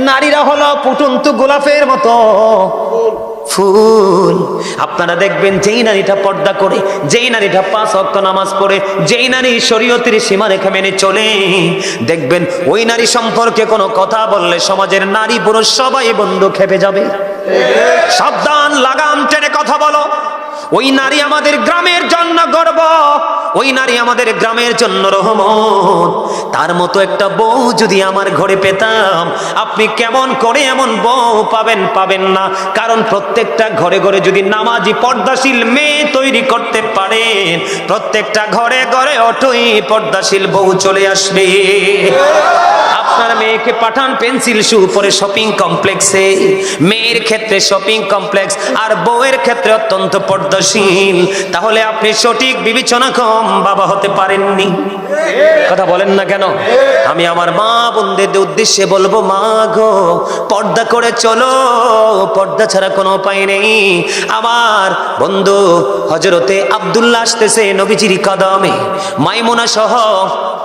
নারীরা হলো ফুটন্ত গোলাপের মতো ফুল। আপনারা দেখবেন যেই নারীটা পর্দা করে, যেই নারীটা 5 ওয়াক্ত নামাজ পড়ে, যেই নারী শরীয়তের সীমারেখা মেনে চলে, দেখবেন ওই নারী সম্পর্কে কোনো কথা বললে সমাজের নারী পুরুষ সবাই বন্ধু খেপে যাবে। সাবধান, লাগাম টেনে কথা বলো। ওই নারী আমাদের গ্রামের জন্য গর্ব, ওই নারী আমাদের গ্রামের জন্য রহমত। তার মতো একটা বউ যদি আমার ঘরে পেতাম, আপনি কেমন করে এমন বউ পাবেন না। কারণ প্রত্যেকটা ঘরে ঘরে যদি নামাজি পর্দাশীল মেয়ে তৈরি করতে পারেন, প্রত্যেকটা ঘরে ঘরে অটোই পর্দাশীল বউ চলে আসবে। আপনার মেয়েকে পাঠান পেন্সিল শু পরে শপিং কমপ্লেক্সে, মেয়ের ক্ষেত্রে শপিং কমপ্লেক্স আর বউয়ের ক্ষেত্রে অত্যন্ত পর্দাশীল, তাহলে আপনি সঠিক বিবেচনা কম বাবা হতে পারেননি। কথা বলেন না কেন? আমি আমার মা বোনদের উদ্দেশ্যে বলবো, মা গো, পর্দা করে চলো, পর্দা ছাড়া কোনো উপায় নেই। আমার বন্ধু হযরতে আব্দুল্লাহ আসতেছে নবীজির কদমে, মাইমুনা সহ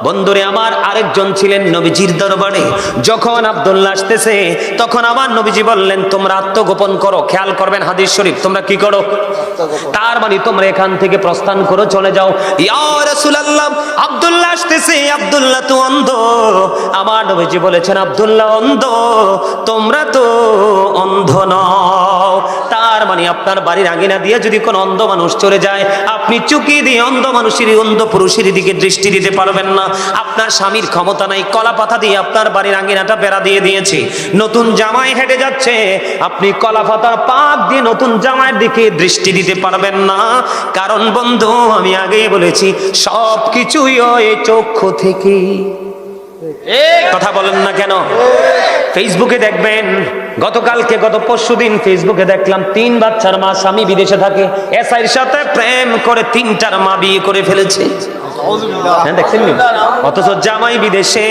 বন্ধুরে আমার আরেকজন ছিলেন নবীজির দরবারে। যখন আব্দুল্লাহ আসতেছে তখন আমার নবীজি বললেন, তোমরা আত্মগোপন করো। খেয়াল করবেন হাদিস শরীফ, তোমরা কি করো? তার মানে তোমরা এখান থেকে প্রস্থান করো, চলে যাও। ইয়া রাসূলুল্লাহ, আব্দুল্লাহ আসতেছে, আব্দুল্লাহ তো অন্ধ। আমার নবীজি বলেছেন, আব্দুল্লাহ অন্ধ, তোমরা তো অন্ধ নও। তার মানে আপনার বাড়ির আঙিনা দিয়ে যদি কোনো অন্ধ মানুষ চলে যায়, আপনি চুকি দিয়ে অন্ধ মানুষের, অন্ধ পুরুষের দিকে দৃষ্টি দিতে পারবেন না। আপনার স্বামীর ক্ষমতা নাই, কলা পাতা দিয়ে আপনার বাড়ির আঙিনাটা বেড়া দিয়ে দিয়েছে, নতুন জামাই হেঁটে যাচ্ছে, আপনি কলা পাতার পাক দিয়ে নতুন জামাইয়ের দিকে দৃষ্টি দিতে পারবেন না। কারণ বন্ধু, আমি আগেই বলেছি, সব কিছুই ওই চক্ষু থেকে। কথা বলেন না কেন? ফেসবুকে দেখবেন, গত পরশুদিন ফেসবুকে দেখলাম 3 বাচ্চার মা, স্বামী বিদেশে থাকে, এসআইর সাথে প্রেম করে 3টার মা বিয়ে করে ফেলেছে। হ্যাঁ, দেখছেন? অথচ জামাই বিদেশে।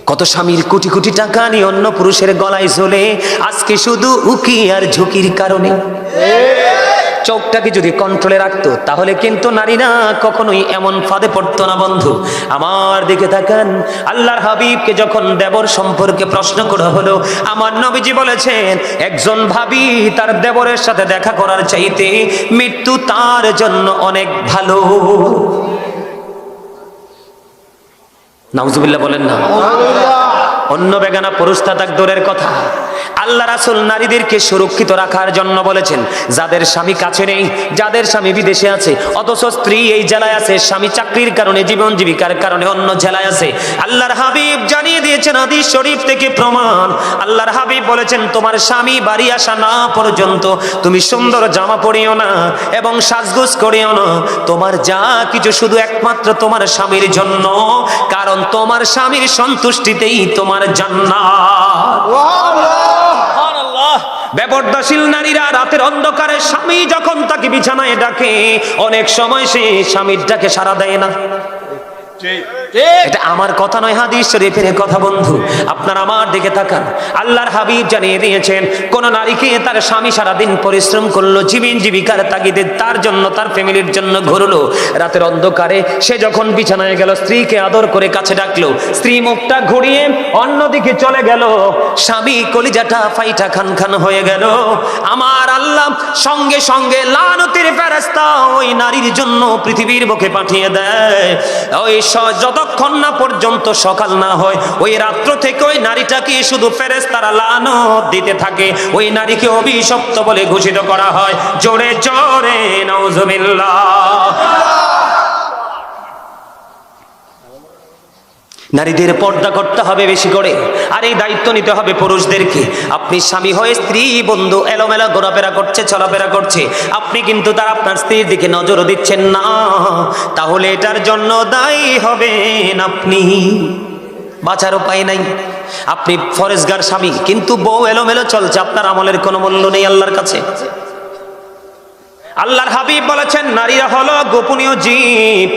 কত স্বামীর কোটি কোটি টাকা নিয়ে অন্য পুরুষের গলায় ঝোলে, আজকে শুধু উকি আর ঝুঁকির কারণে। চোখটাকে যদি কন্ট্রোলে রাখতো, তাহলে কিন্তু নারীরা কখনোই এমন ফাঁদে পড়তো না। বন্ধু আমার দিকে তাকান, আল্লাহর হাবিবকে যখন দেবর সম্পর্কে প্রশ্ন করা হলো, আমার নবীজি বলেছেন, একজন ভাবি তার দেবরের সাথে দেখা করার চাইতে মৃত্যু তার জন্য অনেক ভালো। নাউজুবিল্লাহ বলেন না? অন্য বেগানা পুরুষ তাক দূরের কথা, আল্লাহ রাসূল নারীদেরকে সুরক্ষিত রাখার জন্য বলেছেন, যাদের স্বামী কাছে নেই, যাদের স্বামী বিদেশে আছে, অথচ স্ত্রী এই জেলায় আছে, স্বামী চাকরির কারণে, জীবন জীবিকার কারণে অন্য জেলায় আছে, আল্লাহর হাবিব জানিয়ে দিয়েছেন, হাদিস শরীফ থেকে প্রমাণ, আল্লাহর হাবিব বলেছেন, তোমার স্বামী বাড়ি আসা না পর্যন্ত তুমি সুন্দর জামা পরিও না এবং সাজগোজ করিও না। তোমার যা কিছু শুধু একমাত্র তোমার স্বামীর জন্য, কারণ তোমার স্বামীর সন্তুষ্টিতেই তোমার জান্নাত। বেপরদাশীল নারীরা রাতের অন্ধকারে স্বামী যখন তাকে বিছানায় ডাকে, অনেক সময় সে স্বামীর ডাকে সাড়া দেয় না। এটা আমার কথা নয়, হাদিস শরীফের কথা। বন্ধু আপনার আমার দিকে তাকান, আল্লাহর হাবিব জানিয়ে দিয়েছেন, কোন নারীকে তার স্বামী সারাদিন পরিশ্রম করলো, জীবন জীবিকার তাগিদে তার জন্য, তার ফ্যামিলির জন্য ঘুরলো, রাতের অন্ধকারে সে যখন বিছানায় গেল, স্ত্রীকে আদর করে কাছে ডাকলো, স্ত্রী মুখটা ঘুরিয়ে অন্যদিকে চলে গেল, স্বামী কলিজাটা ফাইটা খান খান হয়ে গেল, আমার আল্লাহ সঙ্গে সঙ্গে লানতের ফেরেশতা ওই নারীর জন্য পৃথিবীর বুকে পাঠিয়ে দেয়। ওই যতক্ষণ না পর্যন্ত সকাল না হয়, ওই রাত্র থেকে ওই নারীটাকে শুধু ফেরেশতারা লানত দিতে থাকে, ওই নারীকে অভিশপ্ত বলে ঘোষিত করা হয়। জোরে জোরে নাউজুবিল্লাহ। নারীদের পর্দা করতে হবে বেশি করে, আর এই দায়িত্ব নিতে হবে পুরুষদেরকে। আপনি স্বামী হয়ে স্ত্রী বন্ধু এলোমেলা ঘোরাফেরা করছে, চলাফেরা করছে, আপনি কিন্তু তার আপনার স্ত্রীর দিকে নজরও দিচ্ছেন না, তাহলে এটার জন্য দায়ী হবেন আপনি। বাঁচার উপায় নাই। আপনি ফরেজগার স্বামী, কিন্তু বউ এলোমেলো চলছে, আপনার আমলের কোনো মূল্য নেই আল্লাহর কাছে। আল্লাহর হাবিব বলেছেন, নারীরা হলো গোপনীয় জীব,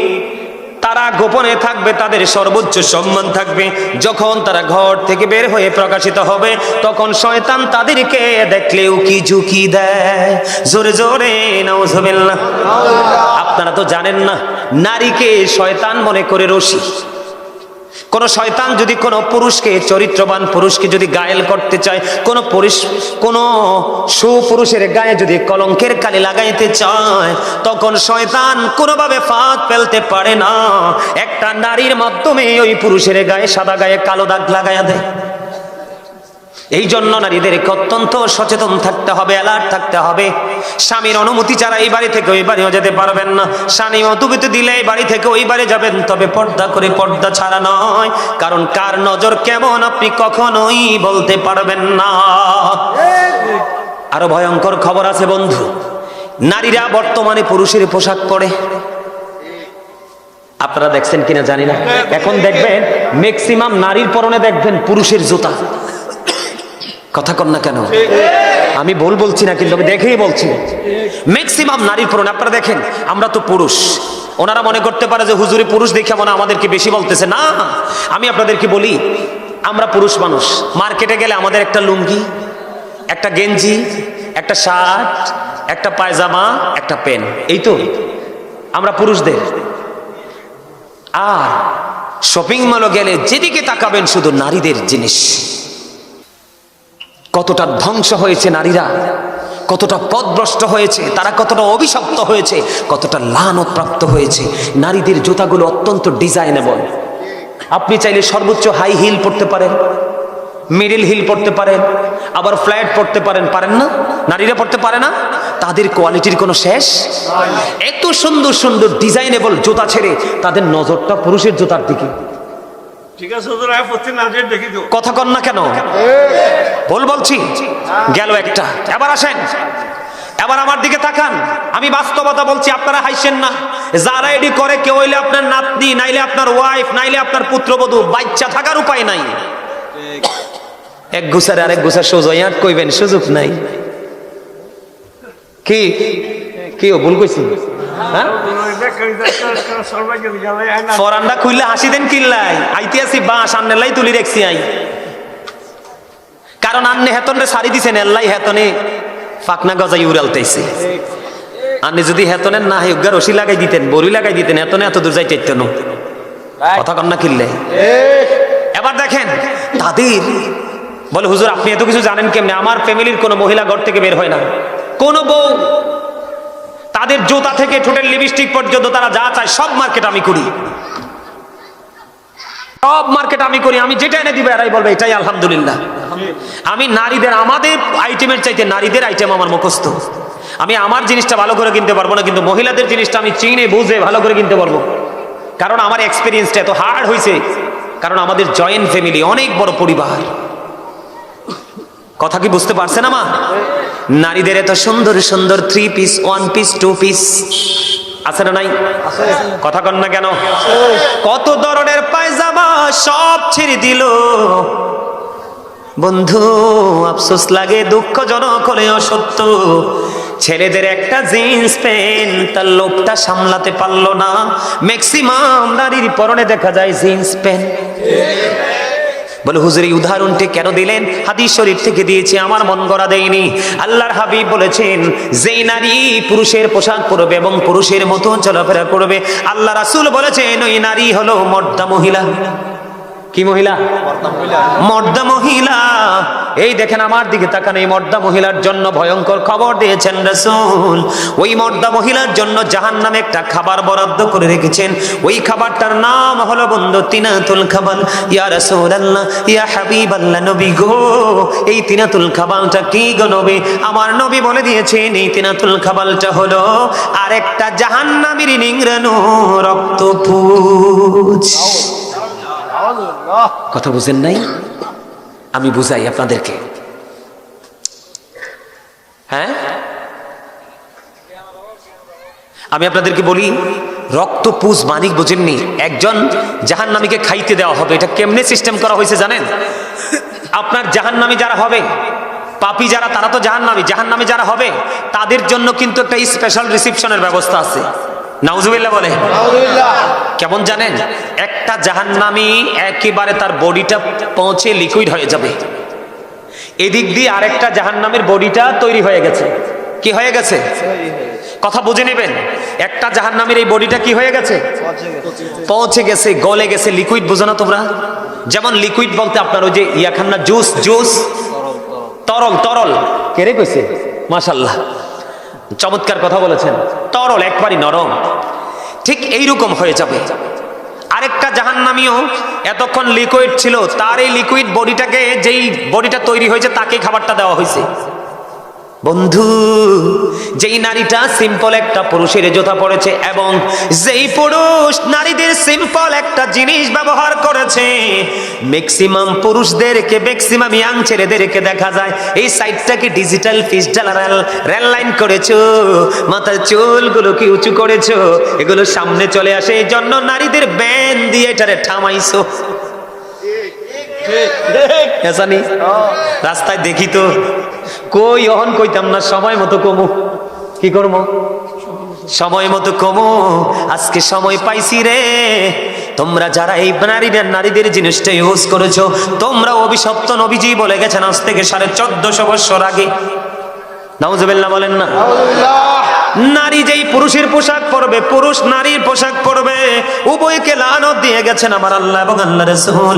তারা গোপনে থাকবে, তাদের সর্বোচ্চ সম্মান থাকবে। যখন তারা ঘর থেকে বের হয়ে প্রকাশিত হবে, তখন শয়তান তাদেরকে দেখলে উকি ঝুঁকি দেয়। জোরে জোরে নাউজুবিল্লাহ। আপনারা তো জানেন না, নারীকে শয়তান মনে করে রশি, কোন শয়তান যদি কোন পুরুষকে, চরিত্রবান পুরুষকে যদি গায়েল করতে চায়, কোন সুপুরুষের গায়ে যদি কলঙ্কের কালি লাগাইতে চায়, তখন শয়তান কোনোভাবে ফাঁদ ফেলতে পারে না। একটা নারীর মাধ্যমে ওই পুরুষের গায়ে, সাদা গায়ে কালো দাগ লাগাইয়া দেয়। এই জন্য নারীদেরকে অত্যন্ত সচেতন থাকতে হবে, অ্যালার্ট থাকতে হবে। স্বামীর অনুমতি ছাড়া এই বাড়ি থেকে ওই বাড়িও যেতে পারবেন না। স্বামী অনুমতি দিলে এই বাড়ি থেকে ওই বাড়ি যাবেন, তবে পর্দা করে, পর্দা ছাড়া নয়। কারণ কার নজর কেমন আপনি কখনোই বলতে পারবেন না। আরো ভয়ঙ্কর খবর আছে বন্ধু, নারীরা বর্তমানে পুরুষের পোশাক পরে। আপনারা দেখছেন কিনা জানি না, এখন দেখবেন ম্যাক্সিমাম নারীর পরনে দেখবেন পুরুষের জুতা। কথা কন না কেন? আমি ভুল বলছি না, কিন্তু আমি দেখেই বলছি ম্যাক্সিমাম নারীর পরনে। আপনারা দেখেন, আমরা তো পুরুষ, ওনারা মনে করতে পারে যে হুজুরি পুরুষ দেখে মনে আমাদেরকে বেশি বলতেছে। না, আমি আপনাদেরকে বলি, আমরা পুরুষ মানুষ, মার্কেটে গেলে আমাদের একটা লুঙ্গি, একটা গেঞ্জি, একটা শার্ট, একটা পায়জামা, একটা প্যান্ট, এই তো আমরা পুরুষদের। আর শপিং মলে গেলে যেদিকে তাকাবেন শুধু নারীদের জিনিস। কতটা ধ্বংস হয়েছে নারীরা, কতটা পথভ্রষ্ট হয়েছে তারা, কতটা অভিশপ্ত হয়েছে, কতটা লানত প্রাপ্ত হয়েছে। নারীদের জুতাগুলো অত্যন্ত ডিজাইনেবল। আপনি চাইলে সর্বোচ্চ হাই হিল পড়তে পারেন, মিডিল হিল পড়তে পারেন, আবার ফ্ল্যাট পড়তে পারেন। পারেন না? নারীরা পড়তে পারে না? তাদের কোয়ালিটির কোনো শেষ। এত সুন্দর সুন্দর ডিজাইনেবল জুতা ছেড়ে তাদের নজরটা পুরুষের জুতার দিকে। কথা কন না কেন? ভুল বলছি? গেল একটা। এবার আসেন, এবার আমার দিকে তাকান। আমি বাস্তবতা বলছি, আপনারা হাসছেন না। যারা এডি করে, কেউ হইলে আপনার নাতনি, নাইলে আপনার ওয়াইফ, নাইলে আপনার পুত্রবধূ, বাচ্চা থাকার উপায় নাই। এক গুছারে আরেক গুছা সোজা কইবেন, সুযোগ নাই। কি কেউ ভুল কইছি? হ্যাঁ, ফরান্ডা খুললে হাসি দেন কিল্লাই, আইতে আসি বা সামনে লাই তুলি রেখছি আই। কারণ আন্নে হেতনে সারি দিছেন, এল্লাই হেতনে ফাকনা গজাই উড়ালতেছে। আন্নে যদি হেতনের না হয় রশি লাগাই দিতেন, বড়ি লাগাই দিতেন, হেতনে এত দূর যাইতে না। কথা কন না কিল্লাই? এবার দেখেন তাদের বলে, হুজুর আপনি এত কিছু জানেন কেমনে? আমার ফ্যামিলির কোনো মহিলা ঘর থেকে বের হয় না, কোন বউ। তাদের জুতা থেকে ঠোঁটের লিপস্টিক পর্যন্ত তারা যা চায় সব মার্কেট আমি করি, সব মার্কেট আমি করি। আমি যেটা এনে দিবে এরাই বলবে এটাই আলহামদুলিল্লাহ। আমি নারীদের, আমাদের আইটেমের চাইতে নারীদের আইটেম আমার মুখস্থ। আমি আমার জিনিসটা ভালো করে কিনতে পারবো না, কিন্তু মহিলাদের জিনিসটা আমি চিনে বুঝে ভালো করে কিনতে পারবো। কারণ আমার এক্সপিরিয়েন্সটা এত হার্ড হয়েছে, কারণ আমাদের জয়েন্ট ফ্যামিলি, অনেক বড় পরিবার। কথা কি বুঝতে পারছেন আমার? নারীদের এত সুন্দর সুন্দর 3 পিস, 1 পিস, 2 পিস আছে না নাই? কথা কন না কেন? কত ধরনের পায়জামা সব ছেড়ে দিল বন্ধু। আফসোস লাগে, দুঃখজনক হলেও সত্য। ছেলেদের একটা জিন্স প্যান্ট তার লোকটা সামলাতে পারলো না। ম্যাক্সিমাম নারীর পরনে দেখা যায় জিন্স প্যান্ট। বলে হুজুর এই উদাহরণটি কেন দিলেন? হাদিস শরীফ থেকে দিয়েছি, আমার মন গড়া দেয়নি। আল্লাহর হাবিব বলেছেন, যেই নারী পুরুষের পোশাক পরবে এবং পুরুষের মতো চলাফেরা করবে, আল্লাহ রাসূল বলেছেন ওই নারী হলো মর্দা মহিলা। কি মহিলা? মর্দা মহিলা। এই দেখেন আমার দিকে তাকান, এই মর্দা মহিলার জন্য ভয়ঙ্কর খবর দিয়েছেন রাসূল। ওই মর্দা মহিলার জন্য জাহান্নামে একটা খাবার বরাদ্দ করে রেখেছেন। ওই খাবারটার নাম হলো বন্ধু তিনাতুল খাবাল। ইয়া রাসূলুল্লাহ, ইয়া হাবিবাল্লাহ, নবী গো, এই তিনাতুল খাবালটা কি গো নবী? আমার নবী বলে দিয়েছেন এই তিনাতুল খাবালটা হলো আরেকটা জাহান্নামীর নিংড়ানো রক্তপুঞ্জ। কথা বুঝেন নাই? আমি বুঝাই আপনাদেরকে। হ্যাঁ, আমি আপনাদেরকে বলি, রক্তপুঞ্জ মানিক বুঝেননি? একজন জাহান্নামীকে খাইতে দেওয়া হবে। এটা কেমনে সিস্টেম করা হয়েছে জানেন? আপনার জাহান্নামী যারা হবে, পাপী যারা, তারা তো জাহান্নামী। জাহান্নামী যারা হবে তাদের জন্য কিন্তু একটা স্পেশাল রিসিপশনের ব্যবস্থা আছে। নাউজুবিল্লাহ বলে। কেমন জানেন? একটা জাহান্নামী একেবারে তার বডিটা পৌঁছে লিকুইড হয়ে যাবে, এদিক দিয়ে আরেকটা জাহান্নামের বডিটা তৈরি হয়ে গেছে। কি হয়ে গেছে? কথা বুঝে নেবেন, একটা জাহান্নামীর এই বডিটা কি হয়ে গেছে? পৌঁছে গেছে, গলে গেছে। লিকুইড বুঝো না তোমরা? যেমন লিকুইড বলতে আপনার ওই যে ইয়া খান না, জুস, জুস, তরল, তরল। কে রে কইছে? মাশাআল্লাহ, চমৎকার কথা বলেছেন। তরল, একবারই নরম। ঠিক এইরকম হয়ে যাবে। আরেকটা জাহান্নামীও এতক্ষণ লিকুইড ছিল, তার এই লিকুইড বডিটাকে, যেই বডিটা তৈরি হয়েছে তাকে খাবারটা দেওয়া হয়েছে। বন্ধু, যেই নারীটা সিম্পল একটা পুরুষের জোতা পড়েছে এবং যেই পুরুষ নারীদের সিম্পল একটা জিনিস ব্যবহার করেছে, ম্যাক্সিমাম পুরুষদেরকে, ম্যাক্সিমাম ইয়াং ছেলেদেরকে দেখা যায় এই সাইডটাকে ডিজিটাল পিস্টাল রেল লাইন করেছো, মাথার চুলগুলোকে উঁচু করেছো, এগুলো সামনে চলে আসে, এই জন্য নারীদের ব্যান দিয়ে এটারে থামাইছো। রাস্তায় দেখি তো, কই অহন কইতাম না, সময় মতো কমু, কি করবো, সময় মতো কমু। আজকে সময় পাইছি রে। তোমরা যারা এই নারীদের জিনিসটা ইউজ করেছো, তোমরা অভিশপ্ত। নবীজি বলে গেছেন আজ থেকে 1450 বছর আগে। নাউজুবিল্লাহ বলেন না? নারী যেই পুরুষের পোশাক পরবে, পুরুষ নারীর পোশাক পরবে, উভয়কে লানত দিয়ে গেছেন আমার আল্লাহ এবং আল্লাহর রাসূল।